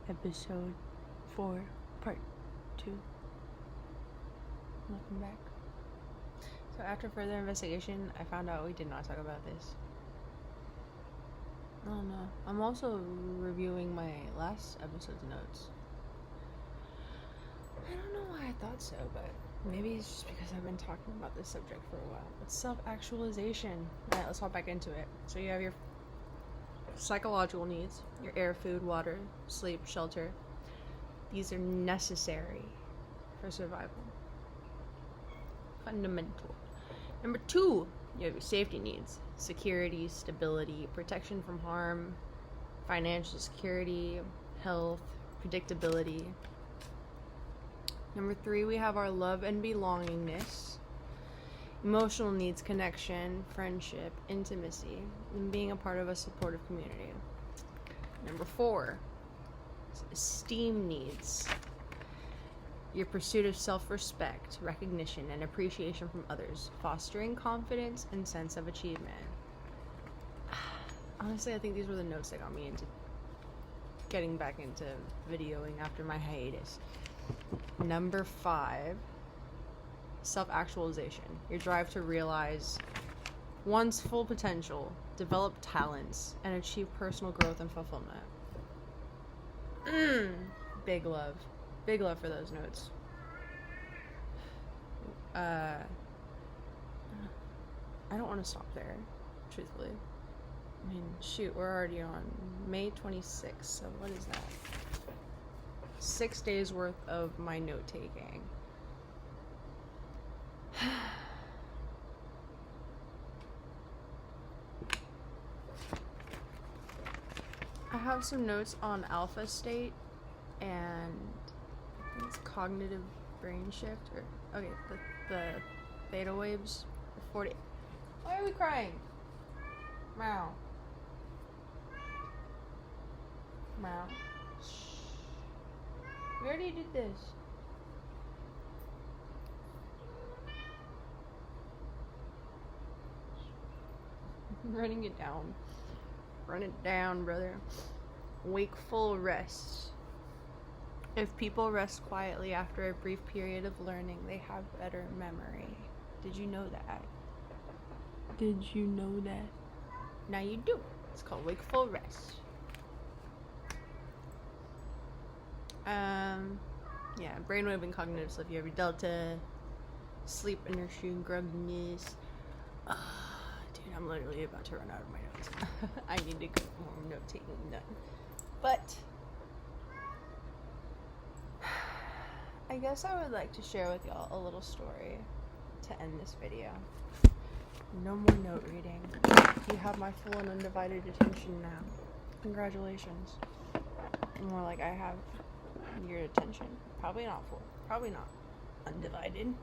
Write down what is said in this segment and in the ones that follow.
episode 4, part 2. Welcome back. So after further investigation, I found out we did not talk about this. Oh no. I'm also reviewing my last episode's notes. I don't know why I thought so, but maybe it's just because I've been talking about this subject for a while. It's self-actualization. Alright, let's hop back into it. So you have your psychological needs, your air, food, water, sleep, shelter. These are necessary for survival. Fundamental. Number 2, you have your safety needs. Security, stability, protection from harm, financial security, health, predictability. Number 3, we have our love and belongingness. Emotional needs, connection, friendship, intimacy, and being a part of a supportive community. Number 4, esteem needs. Your pursuit of self-respect, recognition, and appreciation from others, fostering confidence and sense of achievement. Honestly, I think these were the notes that got me into getting back into videoing after my hiatus. Number 5, self-actualization. Your drive to realize one's full potential, develop talents, and achieve personal growth and fulfillment. Big love. Big love for those notes. I don't want to stop there, truthfully. I mean, shoot, we're already on May 26th, so what is that? 6 days worth of my note-taking. I have some notes on alpha state and I think it's cognitive brain shift, or okay, the theta waves, the 40. Why are we crying? Meow. Meow. Shh. We already did this. I'm running it down. Run it down, brother. Wakeful rest. If people rest quietly after a brief period of learning, they have better memory. Did you know that? Did you know that? Now you do. It's called wakeful rest. Yeah, brainwave and cognitive stuff. You have your delta, sleep, inertia, and grogginess. Dude, I'm literally about to run out of my notes. I need to get more note taking done. But I guess I would like to share with y'all a little story to end this video. No more note reading. You have my full and undivided attention now. Congratulations. More like I have your attention. Probably not full. Probably not undivided.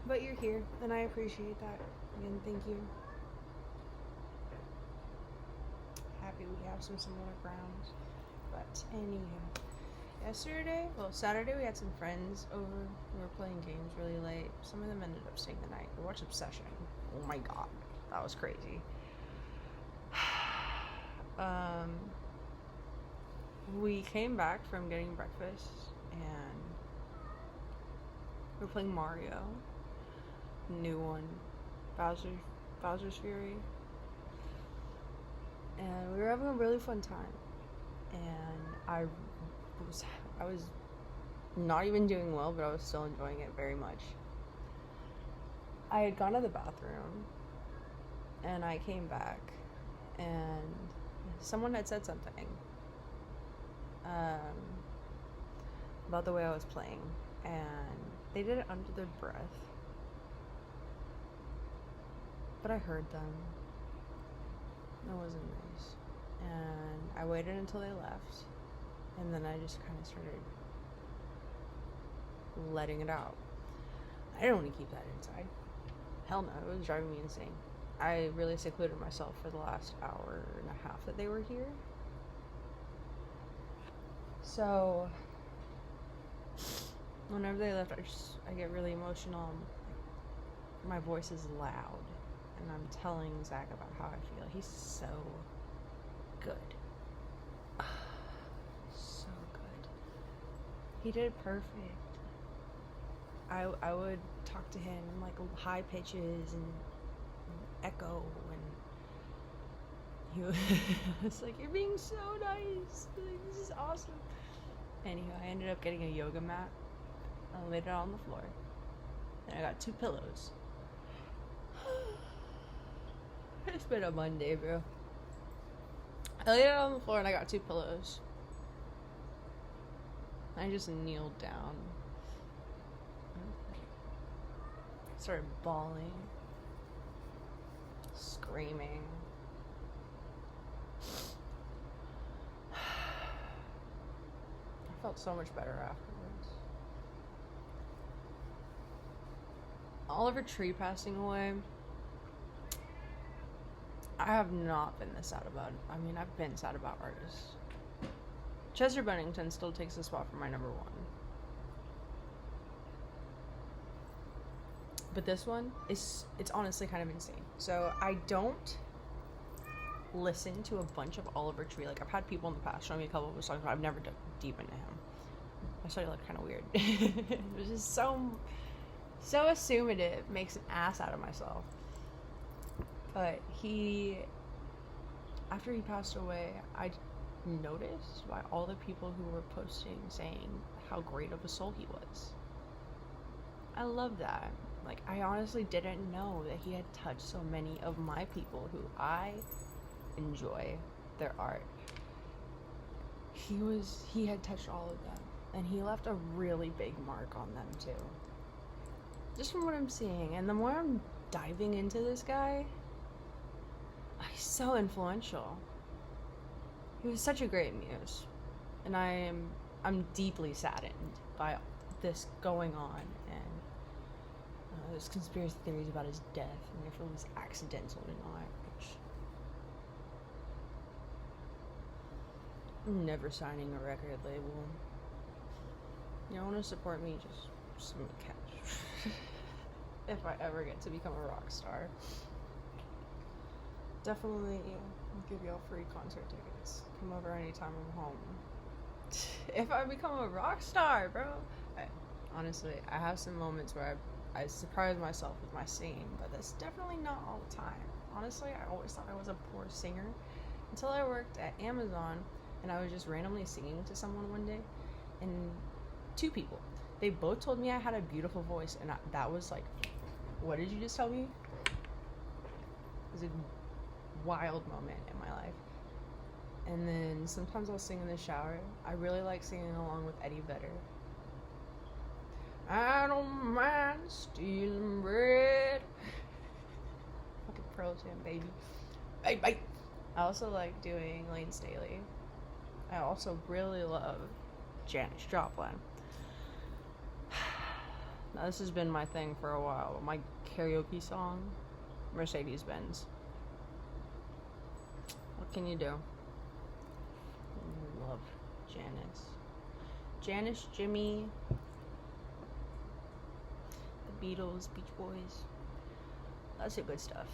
But you're here, and I appreciate that. Again, thank you. Happy we have some similar grounds. But anywho, Saturday we had some friends over. We were playing games really late. Some of them ended up staying the night. We watched Obsession. Oh my god, that was crazy. We came back from getting breakfast and we were playing Mario. New one, Bowser's Fury. And we were having a really fun time. And I was not even doing well, but I was still enjoying it very much. I had gone to the bathroom and I came back and someone had said something about the way I was playing, and they did it under their breath, but I heard them. It wasn't nice, and I waited until they left, and then I just kind of started letting it out. I didn't want to keep that inside. Hell no, it was driving me insane. I really secluded myself for the last hour and a half that they were here. So whenever they left, I get really emotional. My voice is loud, and I'm telling Zach about how I feel. He's so good. So He did perfect. I would talk to him in like high pitches and echo, and he was like, "You're being so nice. Like, this is awesome." Anyway, I ended up getting a yoga mat. I laid it on the floor, and I got 2 pillows. It's been a Monday, bro. I laid it on the floor and I got 2 pillows. I just kneeled down. Started bawling, screaming. I felt so much better afterwards. Oliver Tree passing away, I have not been this sad about it. I mean, I've been sad about artists. Chester Bennington still takes the spot for my number 1. But this one it's honestly kind of insane. So I don't listen to a bunch of Oliver Tree. Like, I've had people in the past show me a couple of his songs, but I've never dug deep into him. I saw you look kind of weird. It was just so assumative, makes an ass out of myself. But after he passed away, I noticed by all the people who were posting saying how great of a soul he was. I love that. Like, I honestly didn't know that he had touched so many of my people who I enjoy their art. He had touched all of them, and he left a really big mark on them too. Just from what I'm seeing, and the more I'm diving into this guy, he's so influential. He was such a great muse, and I'm deeply saddened by this going on, and there's conspiracy theories about his death and if it was accidental or not, which I'm never signing a record label. You want to support me, just send me cash. If I ever get to become a rock star, definitely give y'all free concert tickets. Come over anytime I'm home. If I become a rock star, bro. Honestly, I have some moments where I surprise myself with my singing, but that's definitely not all the time. Honestly, I always thought I was a poor singer until I worked at Amazon and I was just randomly singing to someone one day, and 2 people, they both told me I had a beautiful voice, and that was like, what did you just tell me? It was a wild moment in my life. And then sometimes I'll sing in the shower. I really like singing along with Eddie Vedder. I don't mind stealing bread. Fucking Pearl Jam, baby. Bye. I also like doing Lane Staley. I also really love Janis Joplin. Now, this has been my thing for a while. My karaoke song, Mercedes Benz. What can you do? I love Janis, Jimmy, the Beatles, Beach Boys. That's the good stuff.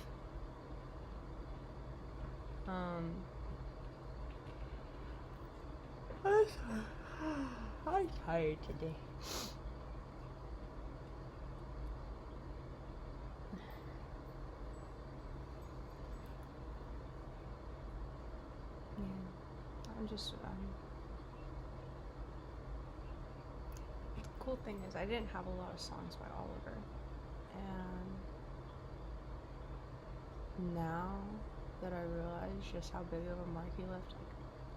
I'm tired today. The cool thing is I didn't have a lot of songs by Oliver, and now that I realize just how big of a mark he left,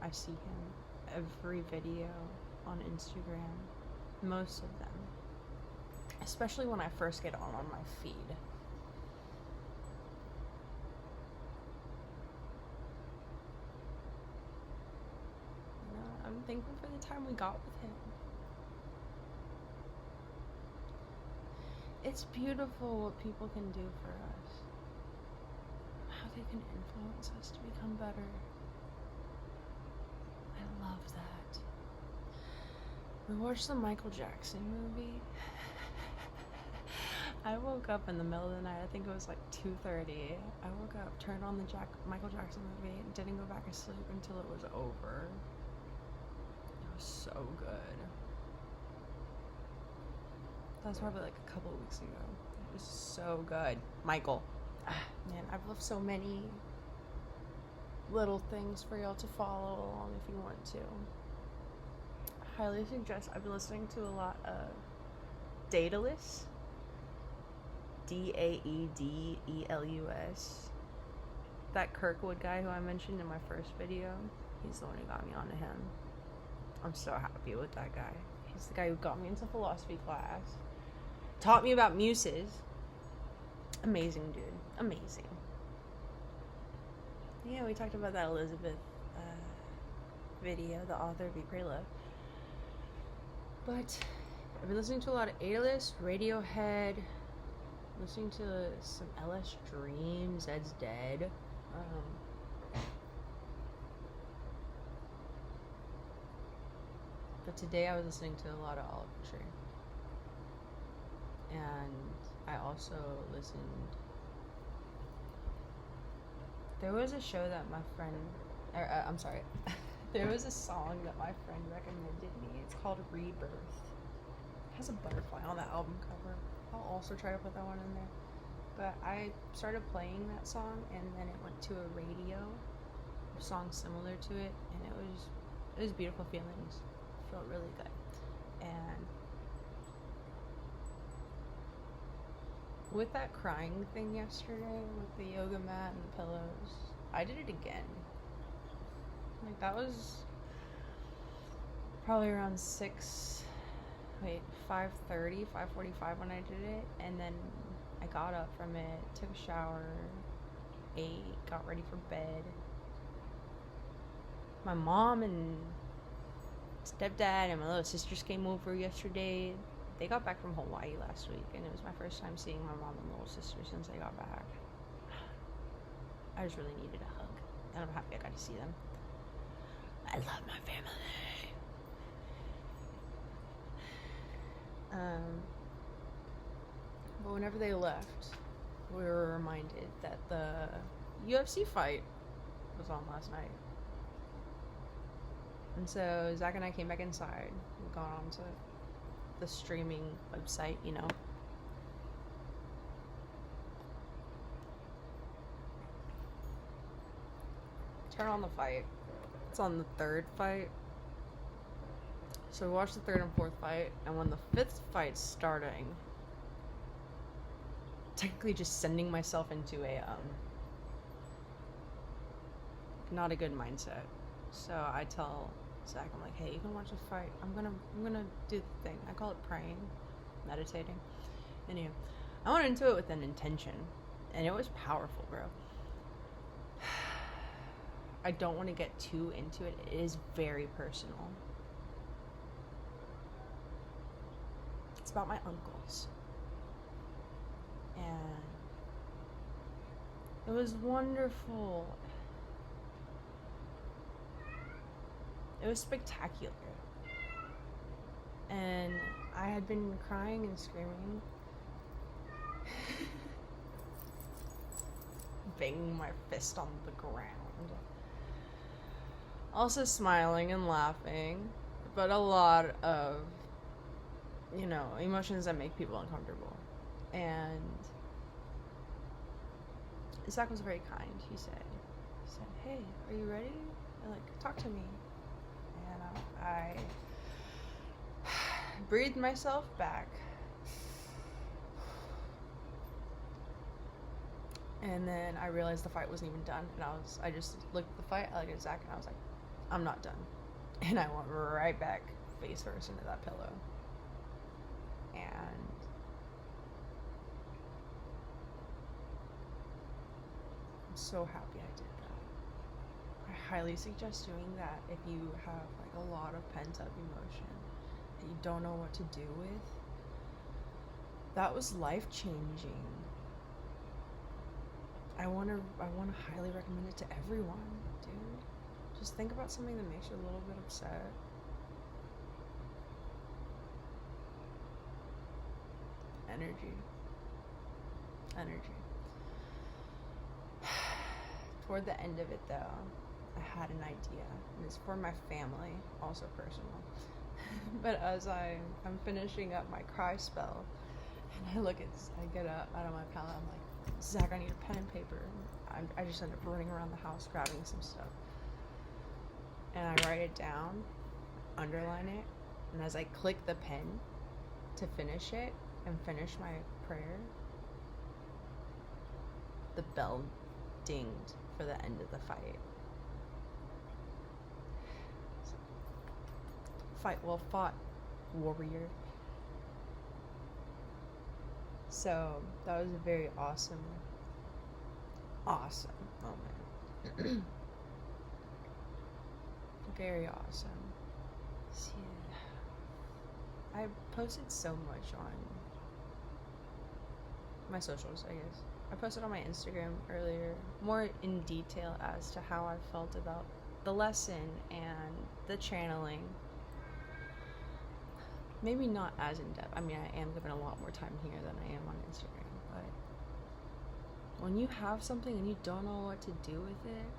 I see him every video on Instagram, most of them, especially when I first get on my feed. I'm thankful for the time we got with him. It's beautiful what people can do for us, how they can influence us to become better. I love that. We watched the Michael Jackson movie. I woke up in the middle of the night. I think it was like 2:30. I woke up, turned on the Michael Jackson movie, and didn't go back to sleep until it was over. It was so good. That was probably like a couple of weeks ago. It was so good. Michael. Man, I've left so many little things for y'all to follow along if you want to. I highly suggest. I've been listening to a lot of Daedalus. Daedelus. That Kirkwood guy who I mentioned in my first video, he's the one who got me onto him. I'm so happy with that guy. He's the guy who got me into philosophy class. Taught me about muses. Amazing dude. Amazing. Yeah, we talked about that Elizabeth video, the author of Be Pray Love. But I've been listening to a lot of Daedalus, Radiohead, listening to some LS Dream, Zed's Dead. But today I was listening to a lot of Oliver Tree. And I also listened. There was a show that my friend, I'm sorry, there was a song that my friend recommended me. It's called Rebirth. It has a butterfly on the album cover. I'll also try to put that one in there. But I started playing that song, and then it went to a radio, a song similar to it, and it was beautiful feelings. It felt really good. And with that crying thing yesterday, with the yoga mat and the pillows, I did it again. Like, that was probably around 5:30, 5:45 when I did it, and then I got up from it, took a shower, ate, got ready for bed. My mom and stepdad and my little sisters came over yesterday. They got back from Hawaii last week, and it was my first time seeing my mom and little sister since I got back. I just really needed a hug, and I'm happy I got to see them. I love my family. But whenever they left, we were reminded that the UFC fight was on last night. And so Zach and I came back inside. We've gone on to the streaming website, you know. Turn on the fight. It's on the third fight. So we watched the third and fourth fight, and when the fifth fight's starting, technically just sending myself into a not a good mindset. So I tell Zach, I'm like, hey, you can watch the fight. I'm gonna do the thing. I call it praying, meditating. Anyway, I went into it with an intention, and it was powerful, bro. I don't want to get too into it. It is very personal. It's about my uncles. And it was wonderful. It was spectacular. And I had been crying and screaming. Banging my fist on the ground. Also smiling and laughing. But a lot of, you know, emotions that make people uncomfortable. And Zach was very kind. He said, hey, are you ready? And like, talk to me. And I breathed myself back. And then I realized the fight wasn't even done. And I just looked at the fight, I looked at Zach, and I was like, I'm not done. And I went right back face first into that pillow. And I'm so happy I did that. I highly suggest doing that if you have like a lot of pent-up emotion that you don't know what to do with. That was life-changing. I wanna highly recommend it to everyone, dude. Just think about something that makes you a little bit upset. Energy. Toward the end of it, though, I had an idea, and it's for my family, also personal. But as I'm finishing up my cry spell, and I get up out of my palette, I'm like, Zach, I need a pen and paper. And I just end up running around the house grabbing some stuff. And I write it down, underline it, and as I click the pen to finish it and finish my prayer, the bell dinged for the end of the fight. Fight well fought, warrior. So that was a very awesome moment. Very awesome. See, I posted so much on my socials, I guess. I posted on my Instagram earlier, more in detail as to how I felt about the lesson and the channeling. Maybe not as in depth. I mean, I am giving a lot more time here than I am on Instagram, but when you have something and you don't know what to do with it,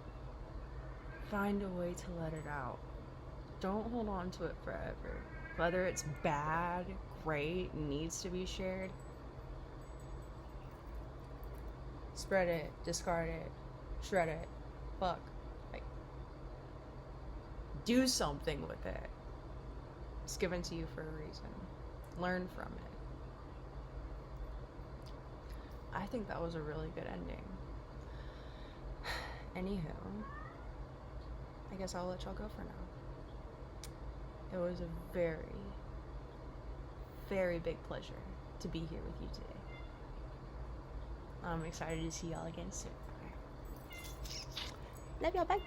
find a way to let it out. Don't hold on to it forever. Whether it's bad, great, needs to be shared, spread it, discard it, shred it, fuck. Like, do something with it. It's given to you for a reason. Learn from it. I think that was a really good ending. Anywho, I guess I'll let y'all go for now. It was a very, very big pleasure to be here with you today. I'm excited to see y'all again soon. Love y'all, bye.